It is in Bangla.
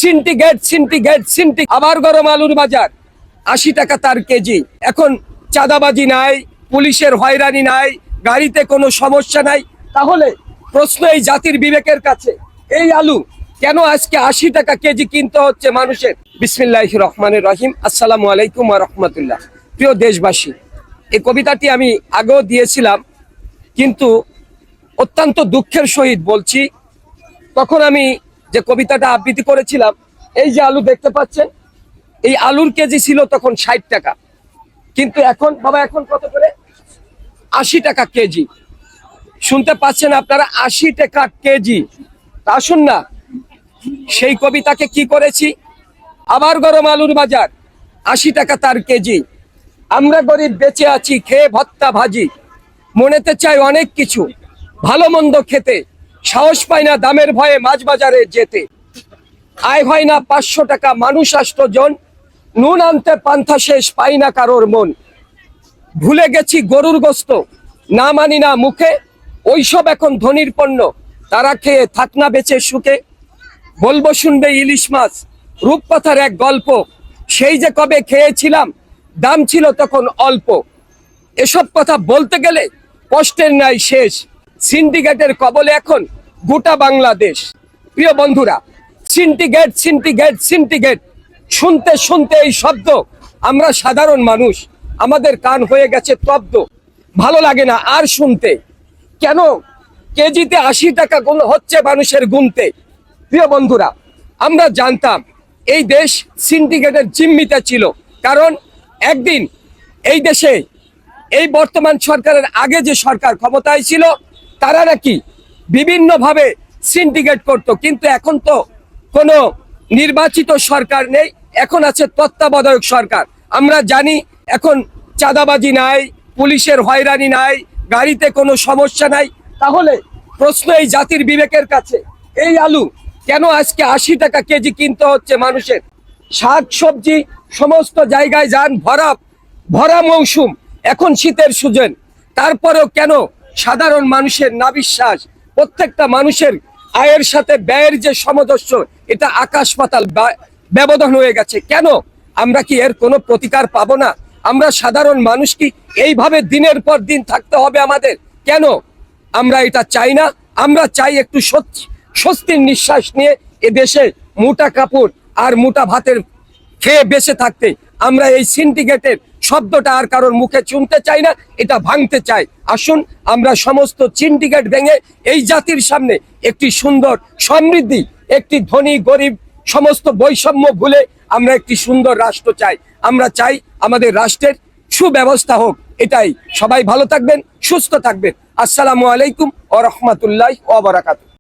সিন্ডিকেট আবার গরম আলুর বাজার ৮০ টাকা তার কেজি। এখন চাঁদাবাজি নাই, পুলিশের হয়রানি নাই, গাড়িতে কোনো সমস্যা নাই। তাহলে প্রশ্ন এই জাতির বিবেকের কাছে, এই আলু কেন আজকে ৮০ টাকা কেজি কিনতে হচ্ছে মানুষের? বিসমিল্লাহির রহমানির রহিম। আসসালামু আলাইকুম ওয়া রাহমাতুল্লাহ। প্রিয় দেশবাসী, এই কবিতাটি আমি আগেও দিয়েছিলাম, কিন্তু অত্যন্ত দুঃখের সহিত বলছি, তখন আমি যে কবিতাটা আবৃত্তি করেছিলাম, এই যে আলু দেখতে পাচ্ছেন, এই আলুর কেজি ছিল তখন ৬০ টাকা, কিন্তু এখন বাবা এখন কত করে? ৮০ টাকা কেজি। শুনতে পাচ্ছেন আপনারা, ৮০ টাকা কেজি। আসুন না, সেই কবিতাকে কি করেছি, আবার গরম আলুর বাজার ৮০ টাকা তার কেজি। আমরা গরিব বেঁচে আছি খেয়ে ভত্তা ভাজি, মনেতে চাই অনেক কিছু ভালো মন্দ খেতে, সাহস পায় না দামের ভয়ে মাছ বাজারে যেতে। আয় হয় না ৫০০ টাকা, মানুষ ৮ জন, নুন আনতে পান্থা শেষ, পাই না কারোর মন। ভুলে গেছি গরুর গোস্ত, না মানি না মুখে, ওইসব এখন ধনির পণ্য, তারা খেয়ে থাক না বেঁচে সুখে। বলবো শুনবে ইলিশ মাছ, রূপকথার এক গল্প, সেই যে কবে খেয়েছিলাম, দাম ছিল তখন অল্প। এসব কথা বলতে গেলে কষ্টের নাই শেষ, সিন্ডিকেটের কবলে এখন গোটা বাংলাদেশ। প্রিয় বন্ধুরা, সিন্ডিকেট শুনতে শুনতে এই শব্দ আমরা সাধারণ মানুষ, আমাদের কান হয়ে গেছে স্তব্ধ, ভালো লাগে না আর শুনতে। কেন কেজিতে ৮০ টাকা হচ্ছে মানুষের গুনতে? প্রিয় বন্ধুরা, আমরা জানতাম এই দেশ সিন্ডিকেটের জিম্মিতে ছিল, কারণ একদিন এই দেশে এই বর্তমান সরকারের আগে যে সরকার ক্ষমতায় ছিল, তারা নাকি বিভিন্নভাবে সিন্ডিকেট করত। কিন্তু এখন তো কোনো নির্বাচিত সরকার নেই, এখন আছে তত্ত্বাবধায়ক সরকার। আমরা জানি এখন চাঁদাবাজি নাই, পুলিশের হয়রানি নাই, গাড়িতে কোনো সমস্যা নাই। তাহলে প্রশ্ন এই জাতির বিবেকের কাছে, এই আলু কেন আজকে ৮০ টাকা কেজি কিনতে হচ্ছে মানুষের? শাক সবজি সমস্ত জায়গায় যান, ভরা মৌসুম, এখন শীতের সিজন, তারপরেও কেন সাধারণ মানুষের নাবিশ্বাস? প্রত্যেকটা মানুষের আয়ের সাথে ব্যয়ের যে সামঞ্জস্য, এটা আকাশ পাতাল ব্যবধান হয়ে গেছে। কেন আমরা কি এর কোনো প্রতিকার পাবো না? আমরা সাধারণ মানুষ কি এইভাবে দিনের পর দিন থাকতে হবে আমাদের? কেন আমরা এটা চাই না? আমরা চাই একটু স্বস্তির নিঃশ্বাস নিয়ে এদেশে মোটা কাপড় আর মোটা ভাতের খেয়ে বেঁচে থাকতে। আমরা এই সিন্ডিকেটের শব্দটা আর কারোর মুখে শুনতে চাই না, এটা ভাঙতে চাই। আসুন আমরা সমস্ত সিন্ডিকেট ভেঙে এই জাতির সামনে একটি সুন্দর সমৃদ্ধি, একটি ধনী গরিব সমস্ত বৈষম্য ভুলে আমরা একটি সুন্দর রাষ্ট্র চাই। আমরা চাই আমাদের রাষ্ট্রের সুব্যবস্থা হোক। এটাই। সবাই ভালো থাকবেন, সুস্থ থাকবেন। আসসালামু আলাইকুম ওয়া রাহমাতুল্লাহি ওয়া বারাকাতুহু।